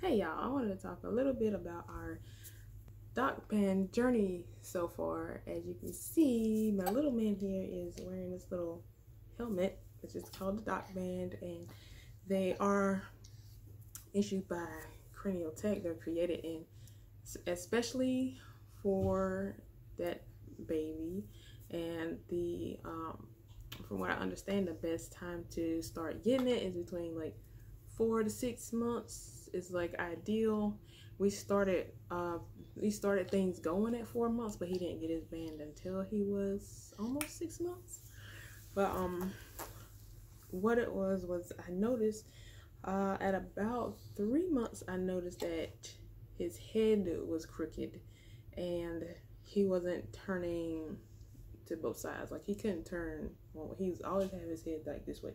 Hey y'all, I wanted to talk a little bit about our doc band journey so far. As you can see, my little man here is wearing this little helmet, which is called the doc band, and they are issued by Cranial. They're created in especially for that baby, and the from what I understand, the best time to start getting it is between like 4 to 6 months is like ideal. We started things going at 4 months, but he didn't get his band until he was almost 6 months. But what it was I noticed at about 3 months, I noticed that his head was crooked and he wasn't turning to both sides. Like he couldn't turn. Well, he was always have his head like this way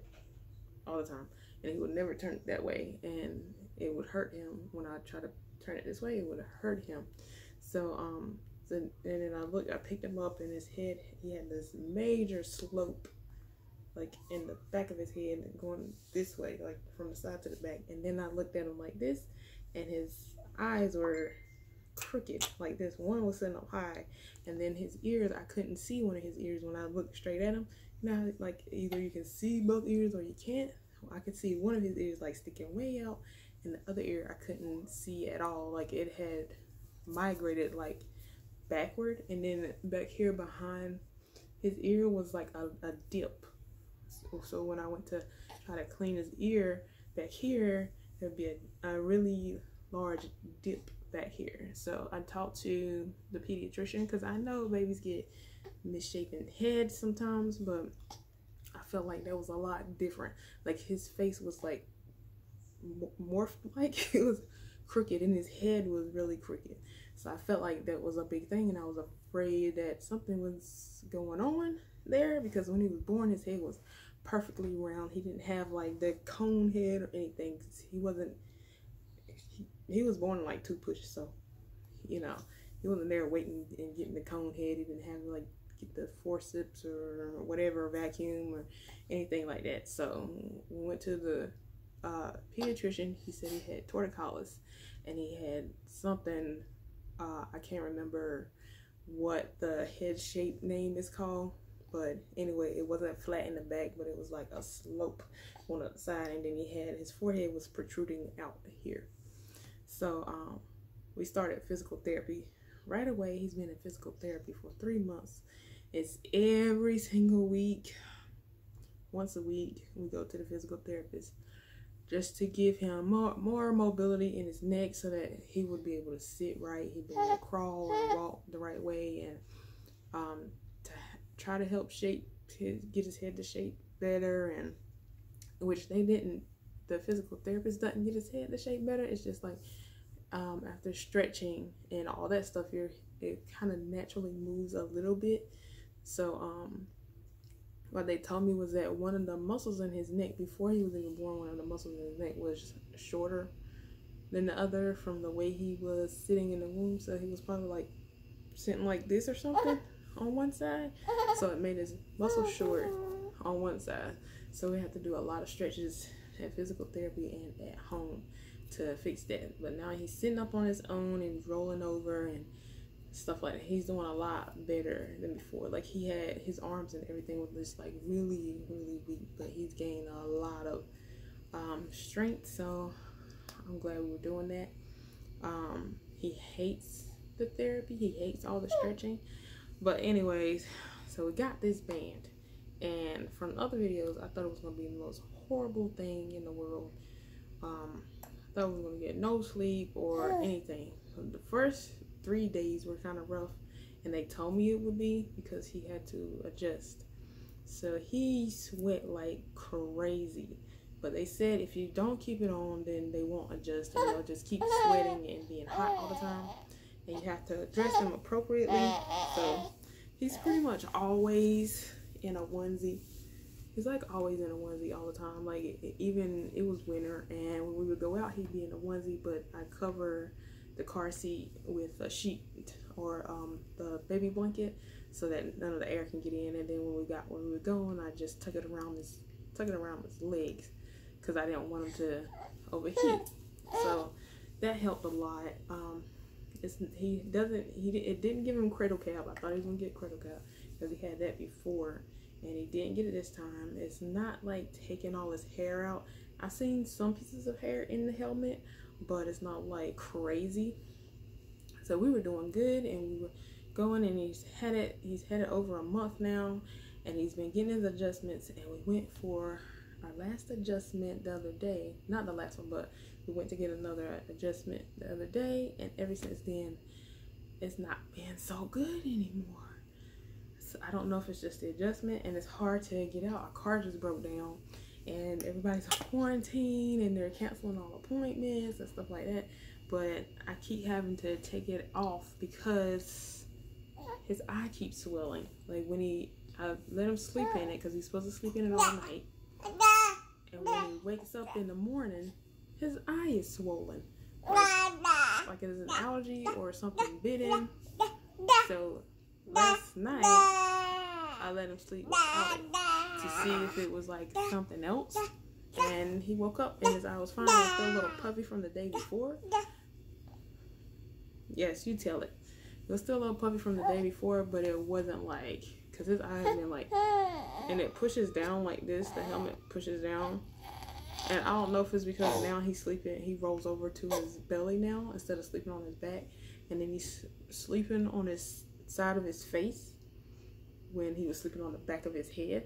all the time, and he would never turn it that way, and it would hurt him when I try to turn it this way. It would hurt him. So and then I picked him up, and his head, he had this major slope like in the back of his head going this way, like from the side to the back. And then I looked at him like this, and his eyes were crooked like this. One was sitting up high, and then his ears, I couldn't see one of his ears when I looked straight at him. Now, like, either you can see both ears or you can't. I could see one of his ears like sticking way out, and the other ear I couldn't see at all. Like it had migrated like backward, and then back here behind his ear was like a dip. So when I went to try to clean his ear back here, there'd be a really large dip back here. So I talked to the pediatrician, because I know babies get misshapen heads sometimes, but I felt like that was a lot different. Like his face was like morphed, like it was crooked, and his head was really crooked. So I felt like that was a big thing, and I was afraid that something was going on there, because when he was born, his head was perfectly round. He didn't have like the cone head or anything. He was born in like 2 pushes, so you know, he wasn't there waiting and getting the cone head. He didn't have like get the forceps or whatever, vacuum or anything like that. So we went to the pediatrician. He said he had torticollis, and he had something, I can't remember what the head shape name is called, but anyway, it wasn't flat in the back, but it was like a slope on the side, and then he had, his forehead was protruding out here. So we started physical therapy right away. He's been in physical therapy for 3 months. It's every single week. Once a week, we go to the physical therapist just to give him more mobility in his neck, so that he would be able to sit right, he'd be able to crawl and walk the right way, and to try to help get his head to shape better, and which they didn't. The physical therapist doesn't get his head to shape better. It's just like after stretching and all that stuff, it kind of naturally moves a little bit. So what they told me was that one of the muscles in his neck, before he was even born, one of the muscles in his neck was shorter than the other from the way he was sitting in the womb. So he was probably like sitting like this or something on one side. So it made his muscle short on one side. So we have to do a lot of stretches at physical therapy and at home to fix that. But now he's sitting up on his own and rolling over and stuff like that. He's doing a lot better than before. Like he had, his arms and everything was just like really weak, but he's gained a lot of strength. So I'm glad we were doing that. He hates the therapy. He hates all the stretching. But anyways, so we got this band, and from other videos, I thought it was gonna be the most horrible thing in the world. I thought we was gonna get no sleep or anything. So the first 3 days were kind of rough, and they told me it would be, because he had to adjust. So he sweat like crazy, but they said if you don't keep it on, then they won't adjust, and they'll just keep sweating and being hot all the time, and you have to dress them appropriately. So he's pretty much always in a onesie. He's like always in a onesie all the time. Like even it was winter, and when we would go out, he'd be in a onesie, but I cover the car seat with a sheet or the baby blanket, so that none of the air can get in. And then when we were going, I just tuck it around his legs, because I didn't want him to overheat. So that helped a lot. It didn't give him cradle cap. I thought he was gonna get cradle cap because he had that before, and he didn't get it this time. It's not like taking all his hair out. I've seen some pieces of hair in the helmet, but it's not like crazy. So we were doing good, and we were going, and he's had it over a month now, and he's been getting his adjustments. And we went for our last adjustment the other day. Not the last one, but we went to get another adjustment the other day, and ever since then it's not been so good anymore. So I don't know if it's just the adjustment, and it's hard to get out. Our car just broke down, and everybody's on quarantine, and they're canceling all appointments and stuff like that. But I keep having to take it off because his eye keeps swelling. Like when I let him sleep in it because he's supposed to sleep in it all night. And when he wakes up in the morning, his eye is swollen. Like it is an allergy or something bit him. So last night, I let him sleep without it to see if it was like something else. And he woke up and his eye was fine. It was still a little puffy from the day before. Yes, you tell it. It was still a little puffy from the day before, but it wasn't like, because his eye had been like, and it pushes down like this. The helmet pushes down. And I don't know if it's because now he's sleeping, he rolls over to his belly now instead of sleeping on his back. And then he's sleeping on his side of his face when he was sleeping on the back of his head.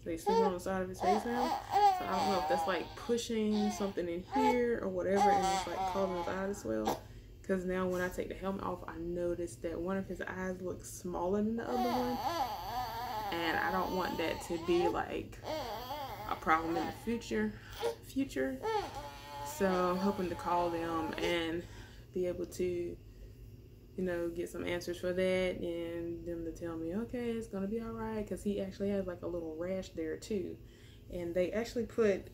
So he's sleeping on the side of his face now. So I don't know if that's like pushing something in here or whatever, and it's like causing his eye to swell. Because now when I take the helmet off, I noticed that one of his eyes looks smaller than the other one. And I don't want that to be like a problem in the future. So I'm hoping to call them and be able to, you know, get some answers for that, and them to tell me, okay, it's gonna be all right, because he actually has like a little rash there too. And they actually put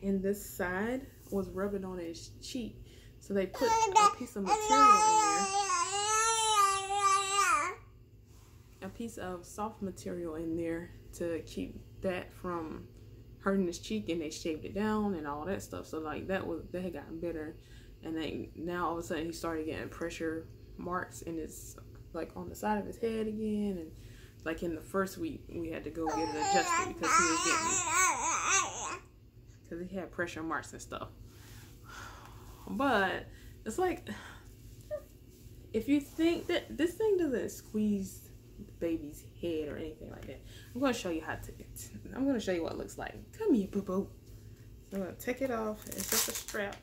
in this side was rubbing on his cheek, so they put a piece of material in there, a piece of soft material in there to keep that from hurting his cheek, and they shaved it down and all that stuff. So like that had gotten better, and then now all of a sudden he started getting pressure marks in his, like on the side of his head again. And like in the first week we had to go get it adjusted because he had pressure marks and stuff. But it's like, if you think that this thing doesn't squeeze the baby's head or anything like that, I'm going to show you how to, I'm going to show you what it looks like. Come here, boo-boo. So I'm going to take it off. It's just a strap.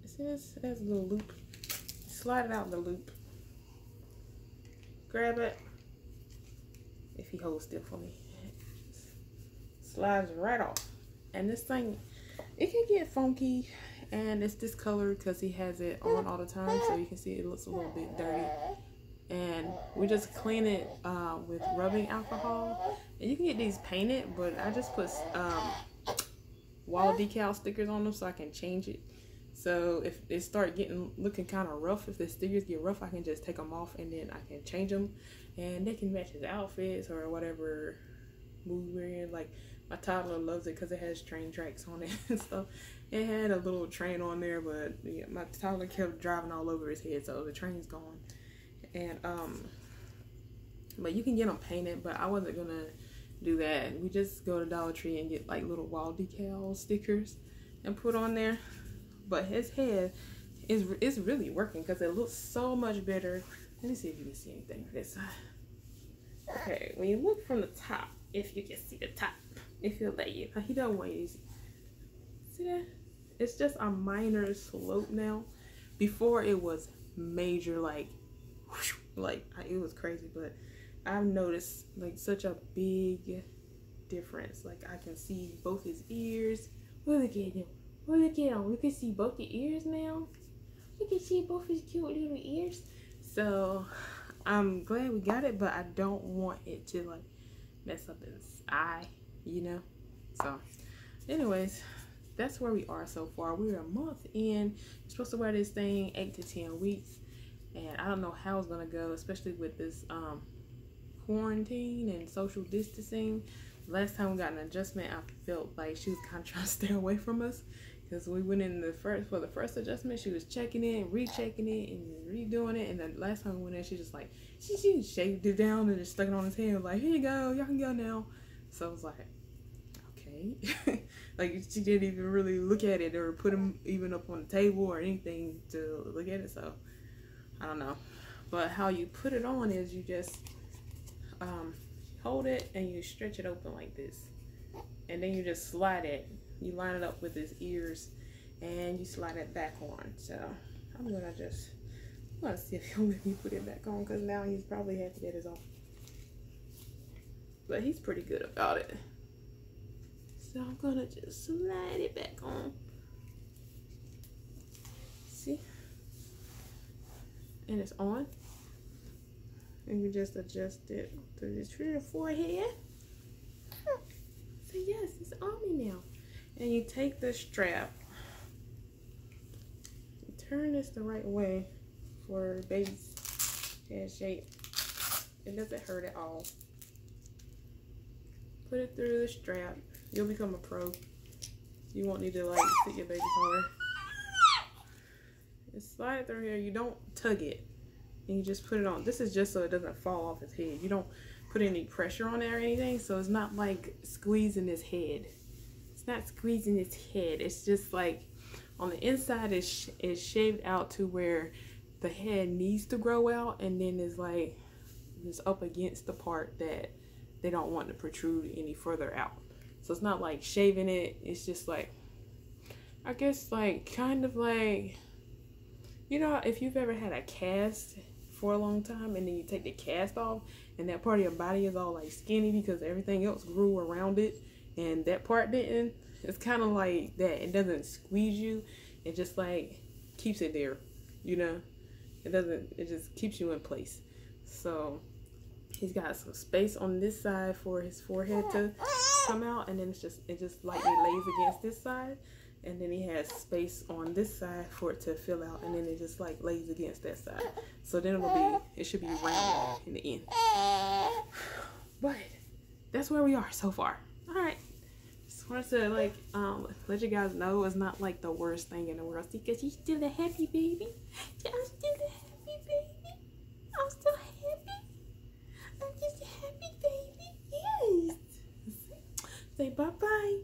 See this? It has a little loop. Slide it out in the loop. Grab it. If he holds still for me. Slides right off. And this thing, it can get funky, and it's discolored because he has it on all the time, so you can see it looks a little bit dirty. And we just clean it with rubbing alcohol, and you can get these painted, but I just put wall decal stickers on them so I can change it. So if they start looking kind of rough, if the stickers get rough, I can just take them off, and then I can change them, and they can match his outfits or whatever mood we're in. Like my toddler loves it because it has train tracks on it and stuff. It had a little train on there, but yeah, my toddler kept driving all over his head, so the train's gone. And but you can get them painted, but I wasn't gonna do that. We just go to Dollar Tree and get like little wall decal stickers and put on there. But his head is really working because it looks so much better. Let me see if you can see anything on this side. Okay, when you look from the top, if you can see the top, if you'll let you. He don't want you to see that? It's just a minor slope now. Before it was major, like it was crazy. But I've noticed like such a big difference. Like I can see both his ears. Look at him. Look at him. We can see both the ears now. You can see both his cute little ears. So I'm glad we got it, but I don't want it to like mess up his eye, you know. So anyways, that's where we are so far. We're a month in. You're supposed to wear this thing 8 to 10 weeks, and I don't know how it's gonna go, especially with this quarantine and social distancing. last time we got an adjustment, I felt like she was kind of trying to stay away from us. Because we went in for the first adjustment, she was checking it, rechecking it, and redoing it. And then last time we went in, she just like, she shaved it down and just stuck it on his head. Like, here you go, y'all can go now. So I was like, okay. Like, she didn't even really look at it or put him even up on the table or anything to look at it. So, I don't know. But how you put it on is you just hold it and you stretch it open like this. And then you just slide it. You line it up with his ears and you slide it back on. So I'm gonna see if he'll let me put it back on, because now he's probably happy that it's off. But he's pretty good about it. So I'm gonna just slide it back on. See? And it's on. And you just adjust it to the forehead. So yes, it's on me now. And you take the strap, you turn this the right way for baby's head shape. It doesn't hurt at all. Put it through the strap. You'll become a pro. You won't need to like sit your baby somewhere. And slide it through here. You don't tug it. And you just put it on. This is just so it doesn't fall off his head. You don't put any pressure on it or anything, so it's not like squeezing his head. It's not squeezing his head. It's just like on the inside is shaved out to where the head needs to grow out, and then is like just up against the part that they don't want to protrude any further out. So it's not like shaving it. It's just like, I guess like kind of like, you know, if you've ever had a cast for a long time and then you take the cast off and that part of your body is all like skinny because everything else grew around it and that part didn't. It's kind of like that. It doesn't squeeze you. It just like keeps it there, you know. It just keeps you in place. So he's got some space on this side for his forehead to come out, and then it just lightly lays against this side, and then he has space on this side for it to fill out, and then it just like lays against that side. So then it should be round in the end. But that's where we are so far. All right. Just wanted to like let you guys know it's not like the worst thing in the world, because he's still a happy baby. I'm still a happy baby. I'm still happy. I'm just a happy baby. Yes. Say bye-bye.